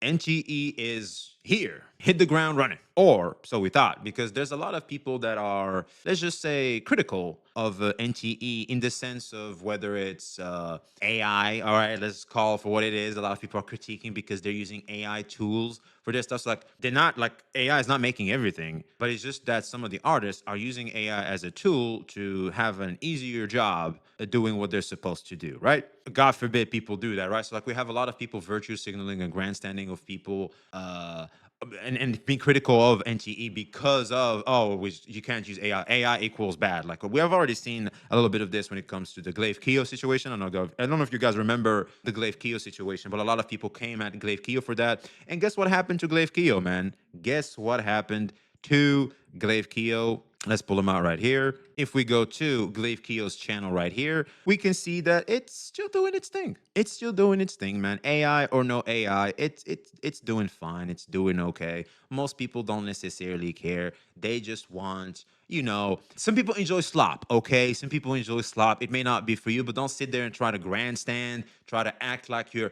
NTE is here, hit the ground running. Or so we thought, because there's a lot of people that are, let's just say, critical of NTE in the sense of whether it's AI. All right, let's call for what it is. A lot of people are critiquing because they're using AI tools for their stuff. So like, they're not like, AI is not making everything, but it's just that some of the artists are using AI as a tool to have an easier job at doing what they're supposed to do, right? God forbid people do that, right? So like, we have a lot of people virtue signaling and grandstanding of people and being critical of NTE because of, you can't use AI. AI equals bad. Like, we have already seen a little bit of this when it comes to the Glaive Keo situation. I don't know if you guys remember the Glaive Keo situation, but a lot of people came at Glaive Keo for that. And guess what happened to Glaive Keo, man? Guess what happened to Glaive Keo? Let's pull them out right here. If we go to Glaive Keo's channel right here, we can see that it's still doing its thing. It's still doing its thing, man. AI or no AI, it's doing fine. It's doing okay. Most people don't necessarily care. They just want, some people enjoy slop, okay? Some people enjoy slop. It may not be for you, but don't sit there and try to grandstand, try to act like your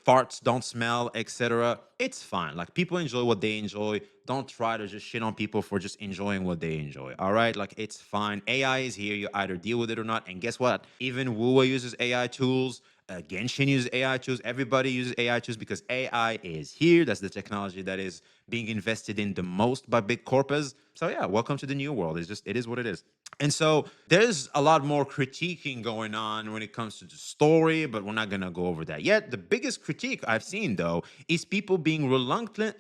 farts don't smell, etc. It's fine. Like, people enjoy what they enjoy. Don't try to just shit on people for just enjoying what they enjoy. All right, like, it's fine. AI is here. You either deal with it or not. And guess what? Even Wua uses AI tools. Genshin uses AI tools. Everybody uses AI tools because AI is here. That's the technology that is being invested in the most by big corpos. So yeah, welcome to the new world. It is what it is. And so there's a lot more critiquing going on when it comes to the story, but we're not gonna go over that yet. The biggest critique I've seen, though, is people being reluctant.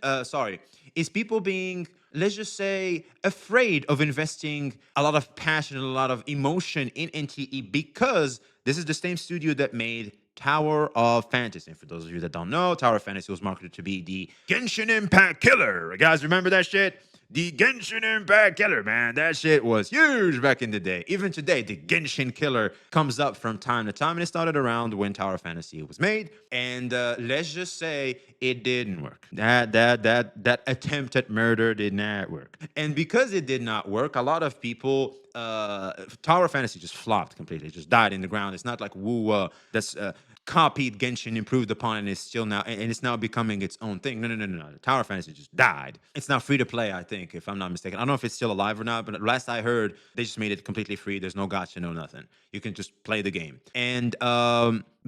Is people being, let's just say, afraid of investing a lot of passion and a lot of emotion in NTE because this is the same studio that made Tower of Fantasy. And for those of you that don't know, Tower of Fantasy was marketed to be the Genshin Impact killer. You guys remember that shit? The Genshin Impact killer, man. That shit was huge back in the day. Even today, the Genshin killer comes up from time to time, and it started around when Tower of Fantasy was made. And let's just say it didn't work. That attempt at murder did not work. And because it did not work, a lot of people, Tower of Fantasy just flopped completely. It just died in the ground. It's not like Woo that's copied Genshin, improved upon, and it's still now, and it's now becoming its own thing. No. The Tower of Fantasy just died. It's now free to play, I think, if I'm not mistaken. I don't know if it's still alive or not, but last I heard, they just made it completely free. There's no gacha, no nothing. You can just play the game. And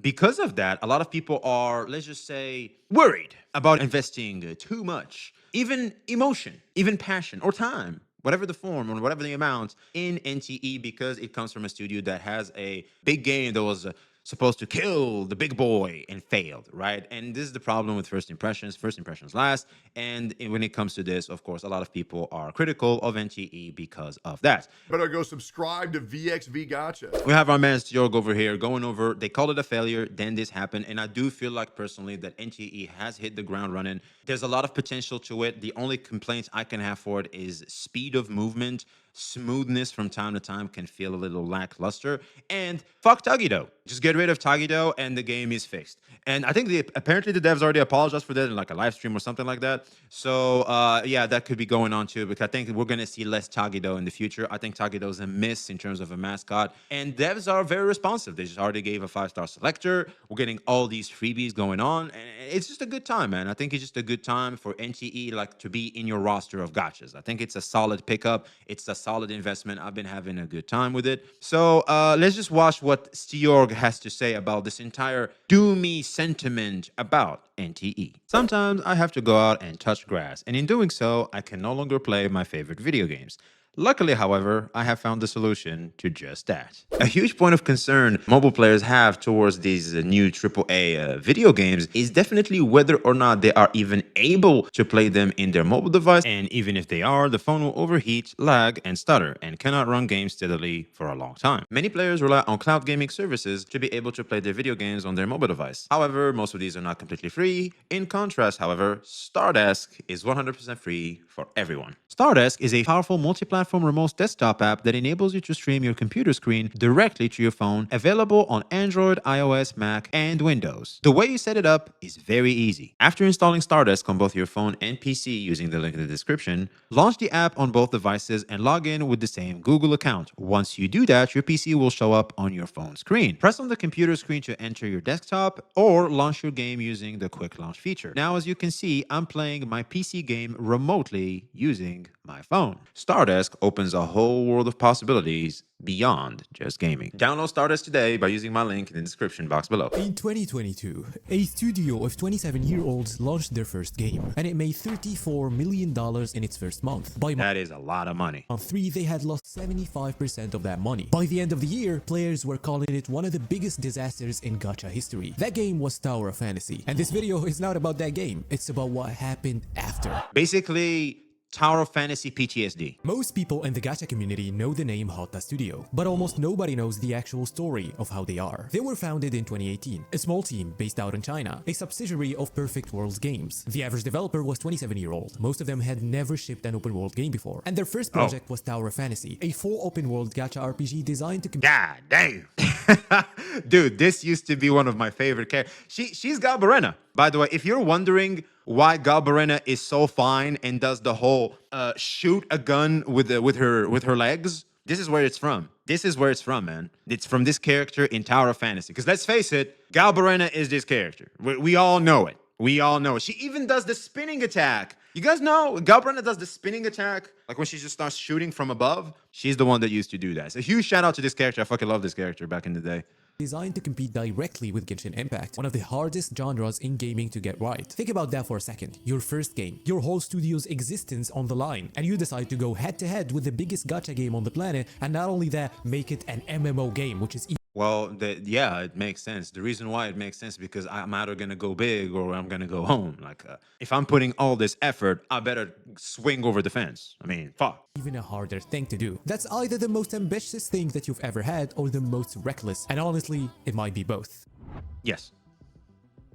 because of that, a lot of people are, let's just say, worried about investing too much, even emotion, even passion, or time, whatever the form or whatever the amount, in NTE, because it comes from a studio that has a big game that was supposed to kill the big boy and failed, right? And this is the problem with first impressions. First impressions last. And when it comes to this, of course, a lot of people are critical of NTE because of that. Better go subscribe to VXV Gacha. We have our man Stioorg over here going over, they called it a failure, then this happened. And I do feel like personally that NTE has hit the ground running. There's a lot of potential to it. The only complaints I can have for it is speed of movement. Smoothness from time to time can feel a little lackluster. And fuck Tagido. Just get rid of Tagido and the game is fixed. And I think apparently the devs already apologized for that in like a live stream or something like that. So yeah, that could be going on too, because I think we're going to see less Tagido in the future. I think Tagido is a miss in terms of a mascot. And devs are very responsive. They just already gave a 5-star selector. We're getting all these freebies going on. And it's just a good time, man. I think it's just a good time for NTE like to be in your roster of gachas. I think it's a solid pickup. It's a solid investment. I've been having a good time with it. So let's just watch what Stioorg has to say about this entire doomy sentiment about NTE. Sometimes I have to go out and touch grass, and in doing so, I can no longer play my favorite video games. Luckily, however, I have found the solution to just that. A huge point of concern mobile players have towards these new AAA video games is definitely whether or not they are even able to play them in their mobile device. And even if they are, the phone will overheat, lag, and stutter, and cannot run games steadily for a long time. Many players rely on cloud gaming services to be able to play their video games on their mobile device. However, most of these are not completely free. In contrast, however, StarDesk is 100% free for everyone. StarDesk is a powerful multi-platform multi-platform remote desktop app that enables you to stream your computer screen directly to your phone, available on Android, iOS, Mac, and Windows. The way you set it up is very easy. After installing StarDesk on both your phone and PC using the link in the description, launch the app on both devices and log in with the same Google account. Once you do that, your PC will show up on your phone screen. Press on the computer screen to enter your desktop or launch your game using the quick launch feature. Now, as you can see, I'm playing my PC game remotely using my phone. StarDesk opens a whole world of possibilities beyond just gaming. Download StarDesk today by using my link in the description box below. In 2022, a studio of 27-year-olds launched their first game, and it made $34 million in its first month. By That is a lot of money. month 3, they had lost 75% of that money. By the end of the year, players were calling it one of the biggest disasters in Gacha history. That game was Tower of Fantasy, and this video is not about that game, it's about what happened after. Basically, Tower of Fantasy PTSD. Most people in the Gacha community know the name Hotta Studio, but almost nobody knows the actual story of how they are. They were founded in 2018, a small team based out in China, a subsidiary of Perfect World Games. The average developer was 27-year-old. Most of them had never shipped an open world game before, and their first project was Tower of Fantasy, a full open world Gacha RPG designed to compete. God damn. Dude, this used to be one of my favorite characters. She's Galbarena. By the way, if you're wondering why Galbarena is so fine and does the whole shoot a gun with her legs, this is where it's from. This is where it's from, man. It's from this character in Tower of Fantasy. Because let's face it, Galbarena is this character. We all know it. We all know it. She even does the spinning attack. You guys know Galbarena does the spinning attack, like when she just starts shooting from above. She's the one that used to do that. So huge shout out to this character. I fucking love this character back in the day. Designed to compete directly with Genshin Impact, one of the hardest genres in gaming to get right. Think about that for a second. Your first game, your whole studio's existence on the line, and you decide to go head-to-head with the biggest gacha game on the planet, and not only that, make it an MMO game, which is Well, yeah, it makes sense. The reason why it makes sense because I'm either gonna go big or I'm gonna go home. Like, if I'm putting all this effort, I better swing over the fence. I mean, fuck. even a harder thing to do. That's either the most ambitious thing that you've ever had or the most reckless, and honestly, it might be both. Yes.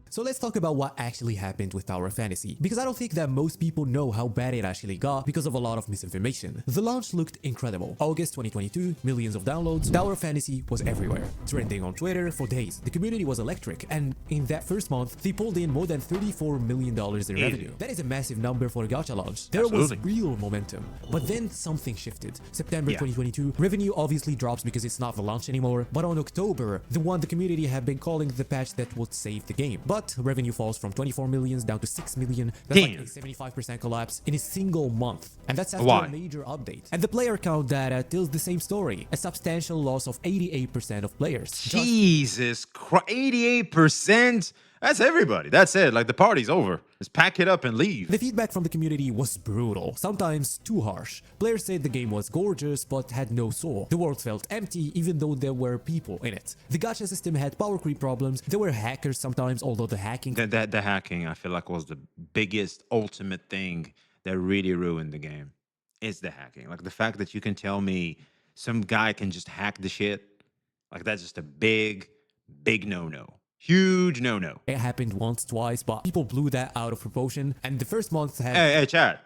So let's talk about what actually happened with Tower of Fantasy, because I don't think that most people know how bad it actually got because of a lot of misinformation. The launch looked incredible. August 2022, millions of downloads, Tower of Fantasy was everywhere, trending on Twitter for days. The community was electric, and in that first month, they pulled in more than $34 million in revenue. That is a massive number for a gacha launch. There was real momentum, but then something shifted. September 2022, revenue obviously drops because it's not the launch anymore, but on October, the one the community had been calling the patch that would save the game. But revenue falls from 24 million down to 6 million. That's like a 75% collapse in a single month. And that's after a major update. And the player count data tells the same story. A substantial loss of 88% of players. Jesus Christ, 88%? That's everybody. That's it. Like, the party's over. Just pack it up and leave. The feedback from the community was brutal, sometimes too harsh. Players said the game was gorgeous but had no soul. The world felt empty even though there were people in it. The gacha system had power creep problems. There were hackers sometimes, although the hacking... The hacking, I feel like, was the biggest, ultimate thing that really ruined the game. It's the hacking. Like, the fact that you can tell me some guy can just hack the shit, like, that's just a big, big no-no. Huge no-no. It happened once, twice, but people blew that out of proportion. And the first month had... Hey, Chad.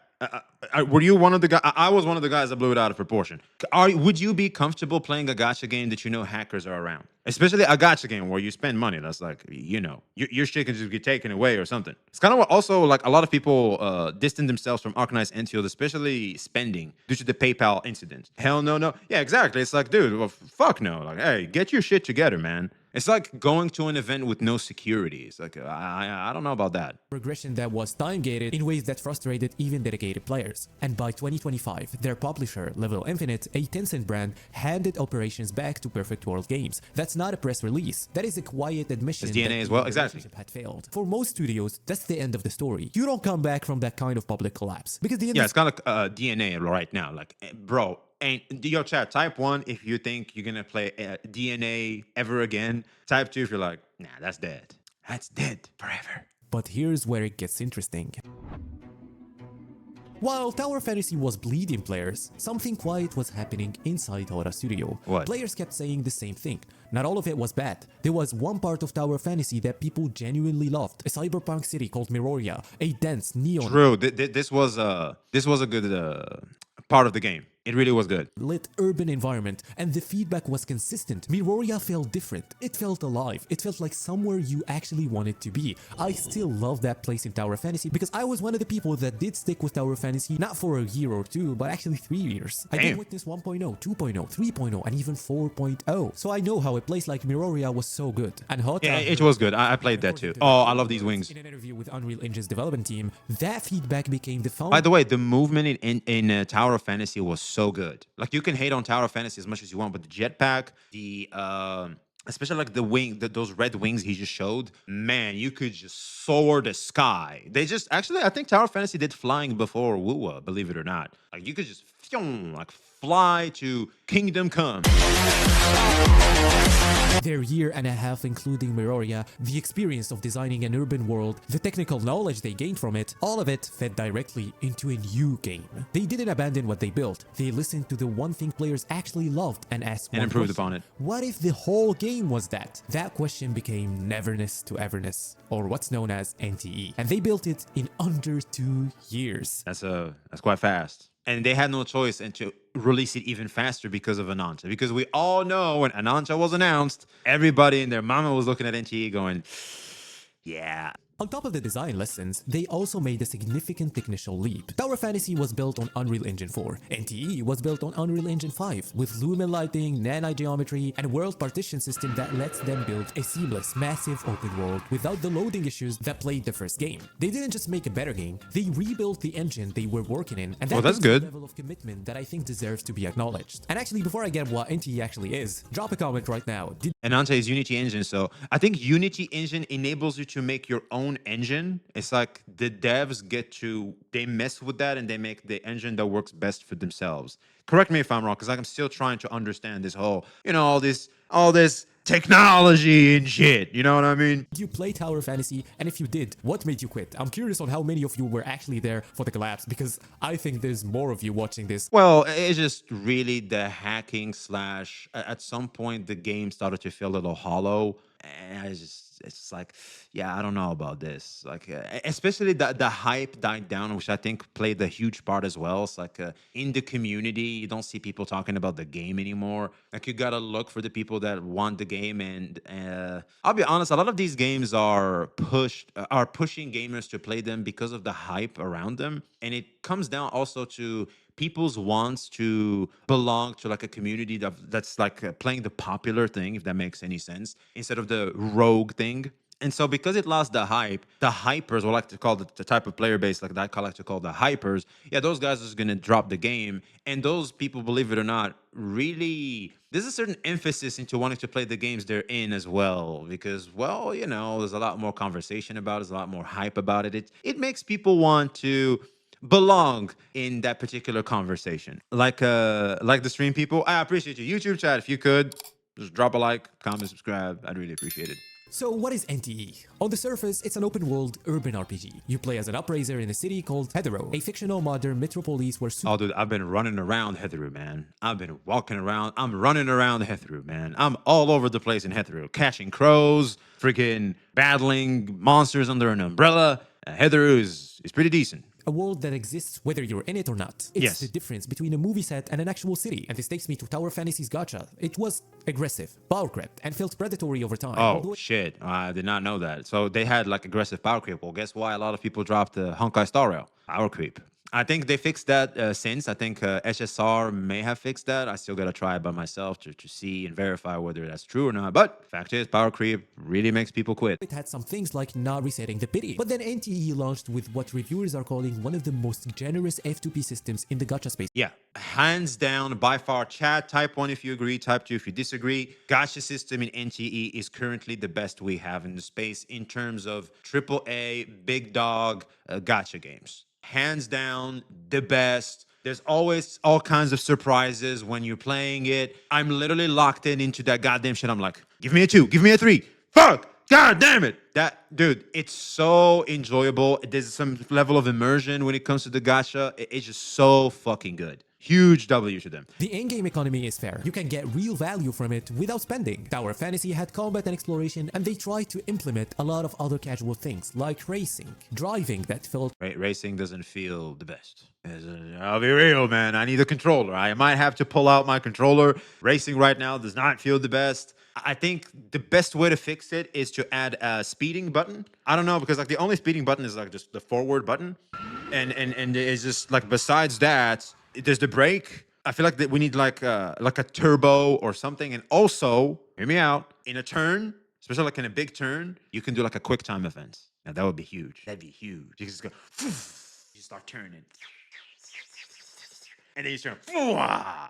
Were you one of the guys? I was one of the guys that blew it out of proportion. Would you be comfortable playing a gacha game that you know hackers are around? Especially a gacha game where you spend money. That's like, you know, your shit can just get taken away or something. It's kind of what also, like, a lot of people distance themselves from organized NTOs, especially spending, due to the PayPal incident. Hell no. Yeah, exactly. It's like, dude, well, fuck no. Like, hey, get your shit together, man. It's like going to an event with no security. It's like, I don't know about that. Progression that was time-gated in ways that frustrated even dedicated players. And by 2025, their publisher, Level Infinite, a Tencent brand, handed operations back to Perfect World Games. That's not a press release. That is a quiet admission it's DNA that as well, the exactly. relationship had failed. For most studios, that's the end of the story. You don't come back from that kind of public collapse. Because the it's kind of DNA right now. Like, bro, and yo, chat, type 1 if you think you're gonna play DNA ever again. Type 2 if you're like, nah, that's dead. That's dead forever. But here's where it gets interesting. While Tower Fantasy was bleeding players, something quiet was happening inside Hotta Studio. What? Players kept saying the same thing. Not all of it was bad. There was one part of Tower Fantasy that people genuinely loved. A cyberpunk city called Miroria. A dense neon... True. This was a good part of the game. It really was good. lit urban environment, and the feedback was consistent. Miroria felt different. It felt alive. It felt like somewhere you actually wanted to be. I still love that place in Tower of Fantasy because I was one of the people that did stick with Tower of Fantasy not for a year or two, but actually 3 years. I did witness 1.0, 2.0, 3.0, and even 4.0. So I know how a place like Miroria was so good. And Hotta, Yeah, it was good. I played that too. Oh, I love these wings. in an interview with Unreal Engine's development team, that feedback became the foundation. By the way, the movement in Tower of Fantasy was so good. Like, you can hate on Tower of Fantasy as much as you want, but the jetpack, the especially like the wing, those red wings he just showed, man, you could just soar the sky. They just actually, I think Tower of Fantasy did flying before Wuwa, believe it or not. Like, you could just like fly to Kingdom Come. Their year and a half, including Miroria, the experience of designing an urban world, the technical knowledge they gained from it, all of it fed directly into a new game. They didn't abandon what they built. They listened to the one thing players actually loved and asked And one improved question. upon it. What if the whole game was that? That question became Neverness to Everness, or what's known as NTE. And they built it in under 2 years. That's quite fast. And they had no choice and to release it even faster because of Ananta. Because we all know when Ananta was announced, everybody and their mama was looking at NTE going, yeah. On top of the design lessons, they also made a significant technical leap. Tower Fantasy was built on Unreal Engine 4. NTE was built on Unreal Engine 5, with lumen lighting, nano-geometry, and world partition system that lets them build a seamless, massive open world without the loading issues that plagued the first game. They didn't just make a better game, they rebuilt the engine they were working in, and Well, that's brings good. a level of commitment that I think deserves to be acknowledged. And actually, before I get what NTE actually is, drop a comment right now. Did Ananta is Unity Engine, so I think Unity Engine enables you to make your own engine. It's like the devs they mess with that and they make the engine that works best for themselves. Correct me if I'm wrong, because I'm still trying to understand this whole, all this technology and shit. You know what I mean? you play Tower Fantasy? And if you did, what made you quit? I'm curious on how many of you were actually there for the collapse, because I think there's more of you watching this. Well, it's just really the hacking slash. At some point, the game started to feel a little hollow, and it's just like, yeah, I don't know about this. Like, especially the hype died down, which I think played a huge part as well. It's like in the community, you don't see people talking about the game anymore. Like, you gotta look for the people that want the game, and I'll be honest, a lot of these games are pushing gamers to play them because of the hype around them, and it comes down also to people's wants to belong to like a community that's like playing the popular thing, if that makes any sense, instead of the rogue thing. And so because it lost the hype, the hypers, or like to call the type of player base like that, I like to call the hypers, yeah, those guys are just gonna drop the game. And those people, believe it or not, really, there's a certain emphasis into wanting to play the games they're in as well. Because, well, there's a lot more conversation about it, there's a lot more hype about it. It makes people want to belong in that particular conversation. Like the stream people, I appreciate you. YouTube chat, if you could, just drop a like, comment, subscribe. I'd really appreciate it. So what is NTE? On the surface, it's an open-world urban RPG. You play as an upraiser in a city called Hetero, a fictional modern metropolis where Oh, dude, I've been running around Hetero, man. I've been walking around. I'm running around Hetero, man. I'm all over the place in Hetero, catching crows, freaking battling monsters under an umbrella. Hetero is pretty decent. a world that exists whether you're in it or not. It's Yes. the difference between a movie set and an actual city. And this takes me to Tower Fantasy's Gacha. It was aggressive, power crept, and felt predatory over time. Oh, shit. I did not know that. So they had like aggressive power creep. Well, guess why a lot of people dropped the Honkai Star Rail? Power creep. I think they fixed that since. I think HSR may have fixed that. I still got to try it by myself to see and verify whether that's true or not. But fact is, power creep really makes people quit. It had some things like not resetting the pity. But then NTE launched with what reviewers are calling one of the most generous F2P systems in the gacha space. Yeah, hands down, by far. Chat, type 1 if you agree, type 2 if you disagree. Gacha system in NTE is currently the best we have in the space in terms of AAA, big dog gacha games. Hands down, the best. There's always all kinds of surprises when you're playing it. I'm literally locked into that goddamn shit. I'm like, give me a 2, give me a 3. Fuck! God damn it! That, dude, it's so enjoyable. There's some level of immersion when it comes to the gacha. It's just so fucking good. Huge W to them. The in-game economy is fair. You can get real value from it without spending. Tower of Fantasy had combat and exploration, and they tried to implement a lot of other casual things like racing, driving that felt Racing doesn't feel the best. I'll be real, man. I need a controller. I might have to pull out my controller. Racing right now does not feel the best. I think the best way to fix it is to add a speeding button. I don't know, because like the only speeding button is like just the forward button. And it's just like, besides that, there's the brake. I feel like that we need like a turbo or something. And also, hear me out, in a turn, especially like in a big turn, you can do like a quick time event. Now that would be huge. That'd be huge. You can just go, you start turning. And then you turn,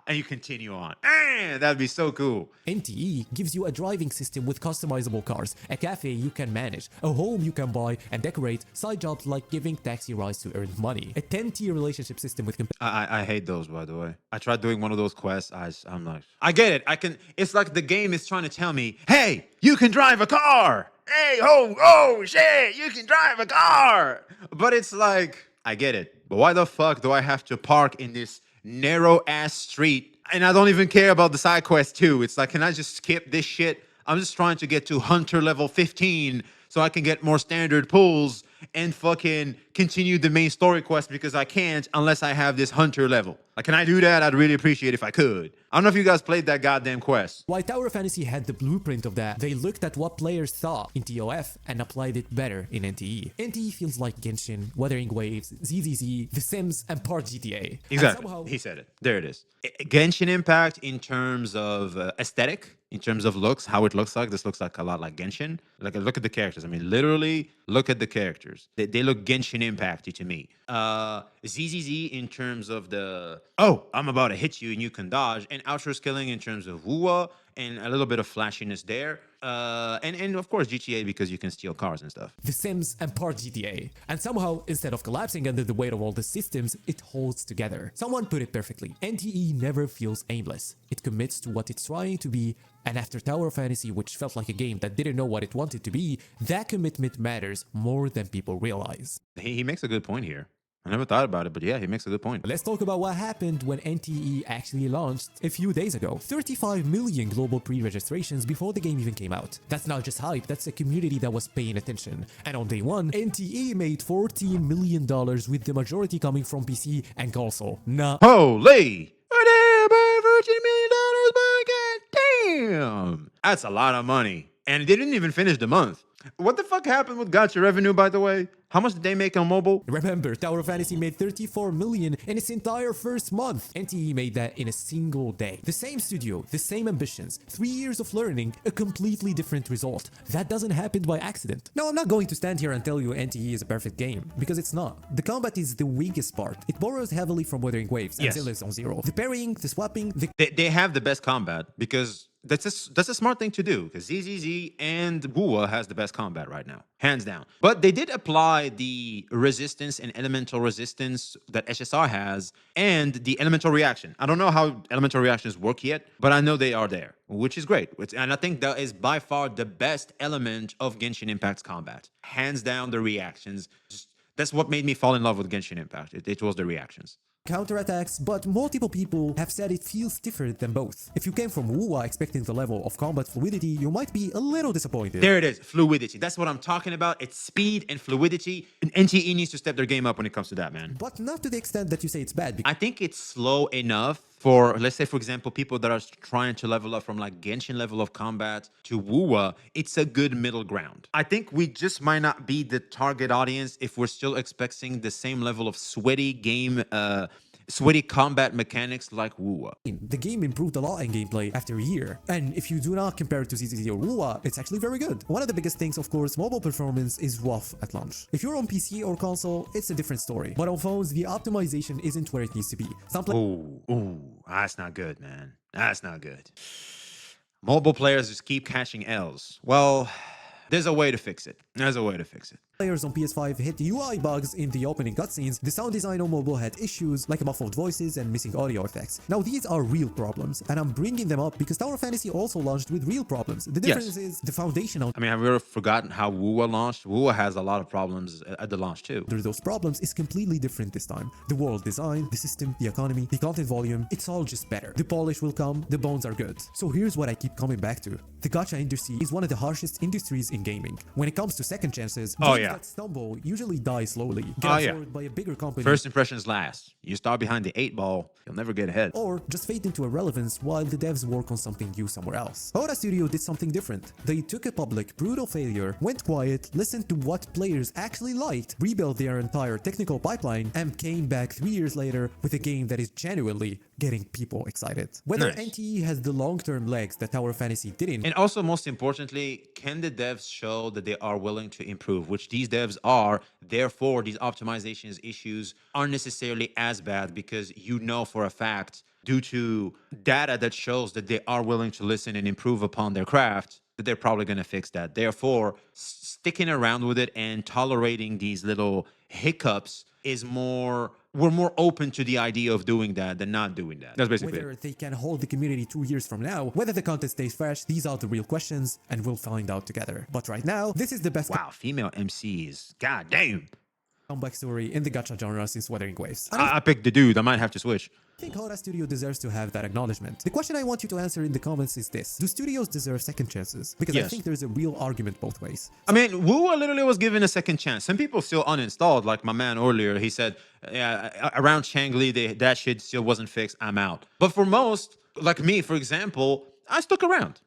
and you continue on. That'd be so cool. NTE gives you a driving system with customizable cars, a cafe you can manage, a home you can buy and decorate, side jobs like giving taxi rides to earn money, a 10-tier relationship system with I hate those, by the way. I tried doing one of those quests. I'm like, I get it. It's like the game is trying to tell me, hey, you can drive a car. Hey, oh, shit, you can drive a car. But it's like, I get it. But why the fuck do I have to park in this narrow ass street? And I don't even care about the side quest too. It's like, can I just skip this shit? I'm just trying to get to hunter level 15 so I can get more standard pulls and fucking continue the main story quest, because I can't unless I have this hunter level. Like, can I do that? I'd really appreciate it if I could. I don't know if you guys played that goddamn quest. Why Tower of Fantasy had the blueprint of that, they looked at what players thought in TOF and applied it better in NTE. NTE feels like Genshin, Wuthering Waves, ZZZ, The Sims, and part GTA. Exactly. Somehow, He said it. There it is. Genshin Impact in terms of aesthetic, in terms of looks, how it looks like. This looks like a lot like Genshin. Like, look at the characters. I mean, literally, look at the characters. They look Genshin Impacty to me. ZZZ in terms of the, oh, I'm about to hit you and you can dodge, and outro skilling in terms of Wua and a little bit of flashiness there. And of course GTA, because you can steal cars and stuff. The Sims, and part GTA. And somehow, instead of collapsing under the weight of all the systems, it holds together. Someone put it perfectly. NTE never feels aimless. It commits to what it's trying to be, and after Tower of Fantasy, which felt like a game that didn't know what it wanted to be, that commitment matters more than people realize. He makes a good point here. I never thought about it, but yeah, he makes a good point. Let's talk about what happened when NTE actually launched a few days ago. 35 million global pre-registrations before the game even came out. That's not just hype, that's a community that was paying attention. And on day one, NTE made $14 million, with the majority coming from PC and console. Holy! $14 million, but goddamn! That's a lot of money. And they didn't even finish the month. What the fuck happened with Gacha revenue, by the way? How much did they make on mobile? Remember, Tower of Fantasy made 34 million in its entire first month. NTE made that in a single day. The same studio, the same ambitions, 3 years of learning, a completely different result. That doesn't happen by accident. Now, I'm not going to stand here and tell you NTE is a perfect game, because it's not. The combat is the weakest part. It borrows heavily from Wuthering Waves and Zillow's on Zero. The parrying, the swapping, They have the best combat, because that's a smart thing to do, because ZZZ and Wua has the best combat right now, hands down. But they did apply the resistance and elemental resistance that SSR has, and the elemental reaction. I don't know how elemental reactions work yet, but I know they are there, which is great. And I think that is by far the best element of Genshin Impact's combat. Hands down, the reactions. That's what made me fall in love with Genshin Impact. It was the reactions. counterattacks, but multiple people have said it feels different than both. If you came from Wua expecting the level of combat fluidity, you might be a little disappointed. There it is, fluidity. That's what I'm talking about. It's speed and fluidity. And NTE needs to step their game up when it comes to that, man. But not to the extent that you say it's bad. I think it's slow enough for, let's say, for example, people that are trying to level up from like Genshin level of combat to Wua. It's a good middle ground. I think we just might not be the target audience if we're still expecting the same level of sweaty combat mechanics like Wua. The game improved a lot in gameplay after a year, and if you do not compare it to ZZZ or Wua, it's actually very good. One of the biggest things, of course, mobile performance is rough at launch. If you're on PC or console, it's a different story. But on phones, the optimization isn't where it needs to be. That's not good, man. That's not good. Mobile players just keep catching L's. Well, there's a way to fix it. Players on PS5 hit UI bugs in the opening cutscenes, the sound design on mobile had issues like muffled voices and missing audio effects. Now these are real problems, and I'm bringing them up because Tower of Fantasy also launched with real problems. The difference is the foundational. I mean, have we ever forgotten how WUA launched? WUA has a lot of problems at the launch too. Those problems is completely different this time. The world design, the system, the economy, the content volume, it's all just better. The polish will come, the bones are good. So here's what I keep coming back to. The gacha industry is one of the harshest industries in gaming. When it comes to second chances, games that stumble usually die slowly, get absorbed by a bigger company. First impressions last. You start behind the 8-ball, you'll never get ahead. Or just fade into irrelevance while the devs work on something new somewhere else. Hotta Studio did something different. They took a public, brutal failure, went quiet, listened to what players actually liked, rebuilt their entire technical pipeline, and came back 3 years later with a game that is genuinely getting people excited. Whether NTE has the long-term legs that Tower of Fantasy didn't. And also, most importantly, can the devs show that they are willing to improve, which these devs are. Therefore, these optimizations issues aren't necessarily as bad because you know for a fact, due to data that shows that they are willing to listen and improve upon their craft, that they're probably going to fix that. Therefore, sticking around with it and tolerating these little hiccups is we're more open to the idea of doing that than not doing that. That's basically whether they can hold the community 2 years from now, whether the content stays fresh, these are the real questions, and we'll find out together. But right now, this is the best. Wow, female MCs. God damn. Comeback story in the gacha genre since Wuthering Waves. I picked the dude. I might have to switch. I think Hotta Studio deserves to have that acknowledgement. The question I want you to answer in the comments is this. Do studios deserve second chances? Because I think there's a real argument both ways. I mean, WUA literally was given a second chance. Some people still uninstalled, like my man earlier. He said, yeah, around Changli, that shit still wasn't fixed. I'm out. But for most, like me, for example, I stuck around.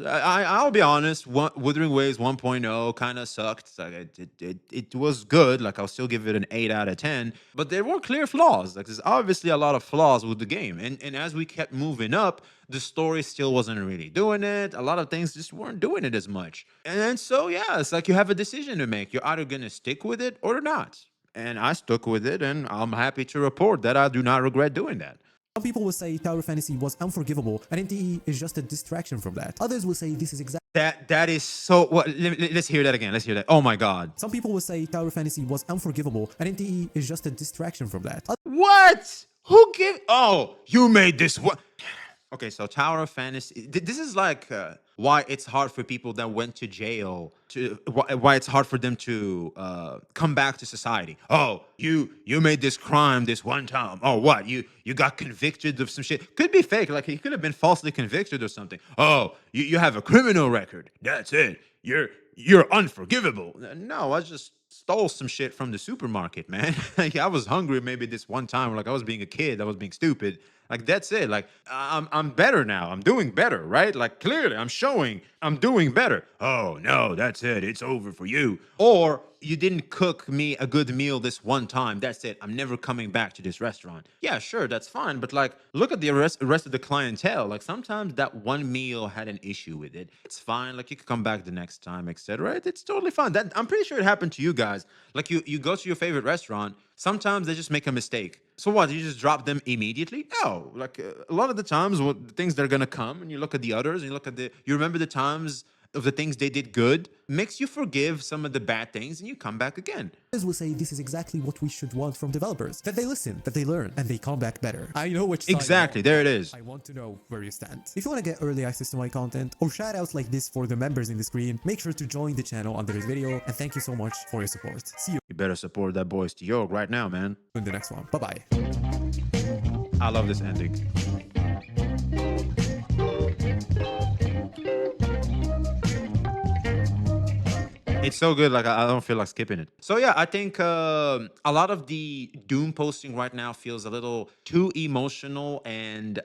I'll be honest. Wuthering Waves 1.0 kind of sucked. Like it was good. Like I'll still give it an 8 out of 10. But there were clear flaws. Like there's obviously a lot of flaws with the game. And as we kept moving up, the story still wasn't really doing it. A lot of things just weren't doing it as much. And so yeah, it's like you have a decision to make. You're either gonna stick with it or not. And I stuck with it, and I'm happy to report that I do not regret doing that. Some people will say Tower of Fantasy was unforgivable, and NTE is just a distraction from that. Others will say this is exactly that is so. What? Let's hear that again. Let's hear that. Oh my God. Some people will say Tower of Fantasy was unforgivable, and NTE is just a distraction from that. What? Who gave? Oh, you made this. What? Okay, so Tower of Fantasy. This is like why it's hard for people that went to jail to why it's hard for them to come back to society. Oh, you made this crime this one time. Oh, what? You got convicted of some shit. Could be fake. Like he could have been falsely convicted or something. Oh, you have a criminal record. That's it. You're unforgivable. No, I just stole some shit from the supermarket, man. Like I was hungry maybe this one time. Like I was being a kid. I was being stupid. Like that's it. Like I'm better now. I'm doing better, right? Like clearly I'm showing I'm doing better. Oh no, that's it. It's over for you. Or you didn't cook me a good meal this one time. That's it. I'm never coming back to this restaurant. Yeah, sure, that's fine. But like, look at the rest of the clientele. Like sometimes that one meal had an issue with it. It's fine. Like you could come back the next time, etc. It's totally fine. That I'm pretty sure it happened to you guys. Like you go to your favorite restaurant. Sometimes they just make a mistake. So what? You just drop them immediately? No. Like a lot of the times, the things that are gonna come, and you look at the others, and you remember the times of the things they did good, makes you forgive some of the bad things, and you come back again. Others will say this is exactly what we should want from developers. That they listen, that they learn, and they come back better. I know which side. Exactly, there it is. I want to know where you stand. If you want to get early access to my content, or shoutouts like this for the members in the screen, make sure to join the channel under this video, and thank you so much for your support. See you. You better support that boy Stioorg right now, man. In the next one. Bye-bye. I love this ending. It's so good, like I don't feel like skipping it. So yeah, I think a lot of the Doom posting right now feels a little too emotional and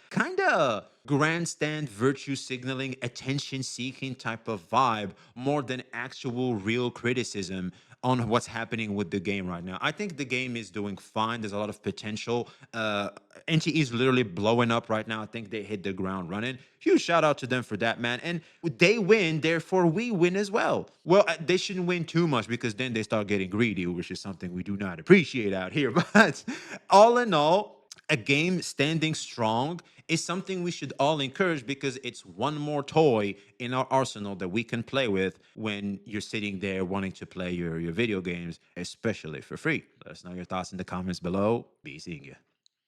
kind of grandstand virtue signaling, attention seeking type of vibe more than actual real criticism on what's happening with the game right now. I think the game is doing fine. There's a lot of potential. NTE is literally blowing up right now. I think they hit the ground running. Huge shout out to them for that, man. And they win, therefore we win as well. Well, they shouldn't win too much because then they start getting greedy, which is something we do not appreciate out here. But all in all, a game standing strong is something we should all encourage because it's one more toy in our arsenal that we can play with when you're sitting there wanting to play your video games, especially for free. Let us know your thoughts in the comments below. Be seeing you.